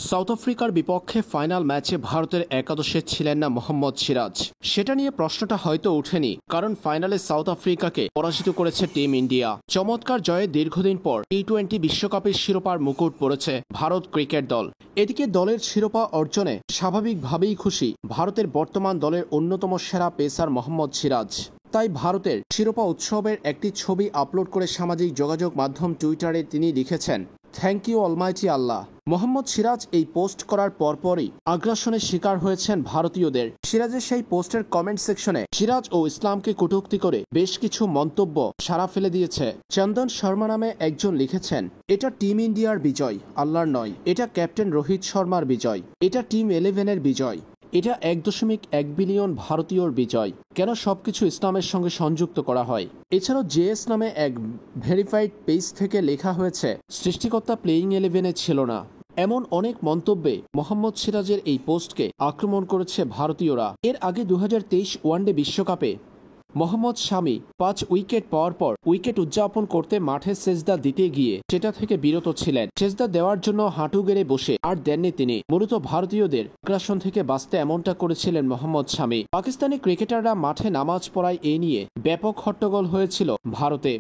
South আফ্রিকার বিপক্ষে final ম্যাচে ভারতের একাদশে ছিলেন না মোহাম্মদ সিরাজ। সেটা নিয়ে প্রশ্নটা হয়তো ওঠেনি, কারণ ফাইনালে সাউথ আফ্রিকাকে পরাজিত করেছে টিম ইন্ডিয়া। চমৎকার জয়ে দীর্ঘদিন পর টি-20 বিশ্বকাপের শিরোপার মুকুট পড়েছে ভারত ক্রিকেট দল। এদিকে দলের শিরোপা অর্জনে স্বাভাবিকভাবেই খুশি ভারতের বর্তমান দলের অন্যতম সেরা পেসার মোহাম্মদ সিরাজ। তাই ভারতের শিরোপা উৎসবের একটি ছবি আপলোড করে সামাজিক যোগাযোগ মাধ্যম টুইটারে তিনি লিখেছেন, থ্যাংক ইউ অলমাইটি আল্লাহ। মোহাম্মদ সিরাজ এই পোস্ট করার পরপরই আগ্রাসনের শিকার হয়েছেন ভারতীয়দের। সিরাজের সেই পোস্টের কমেন্ট সেকশনে সিরাজ ও ইসলামকে কটূক্তি করে বেশ কিছু মন্তব্য সাড়া ফেলে দিয়েছে। চন্দন শর্মা নামে একজন লিখেছেন, এটা টিম ইন্ডিয়ার বিজয়, আল্লাহর নয়। এটা ক্যাপ্টেন রোহিত শর্মার বিজয়। এটা টিম 11-এর বিজয়। এটা 1.1 বিলিয়ন ভারতীয়র বিজয়। কেন সবকিছু ইসলামের সঙ্গে সংযুক্ত করা হয়? এছাড়াও জেএস নামে এক ভেরিফাইড পেজ থেকে লেখা হয়েছে, সৃষ্টিকর্তা প্লেয়িং 11-এ ছিল না। এমন অনেক মন্তব্যে মোহাম্মদ সিরাজের এই পোস্টকে আক্রমণ করেছে ভারতীয়রা। এর আগে 2023 ওয়ানডে বিশ্বকাপে মোহাম্মদ শামি 5 উইকেট পাওয়ার পর উইকেট উদযাপন করতে মাঠে সেজদা দিতে গিয়ে সেটা থেকে বিরত ছিলেন। সেজদা দেওয়ার জন্য হাঁটু গেড়ে বসে আর দেননি তিনি। মূলত ভারতীয়দের আগ্রাসন থেকে বাঁচতে এমনটা করেছিলেন মোহাম্মদ শামি। পাকিস্তানি ক্রিকেটাররা মাঠে নামাজ পড়ায় এ নিয়ে ব্যাপক হট্টগোল হয়েছিল ভারতে।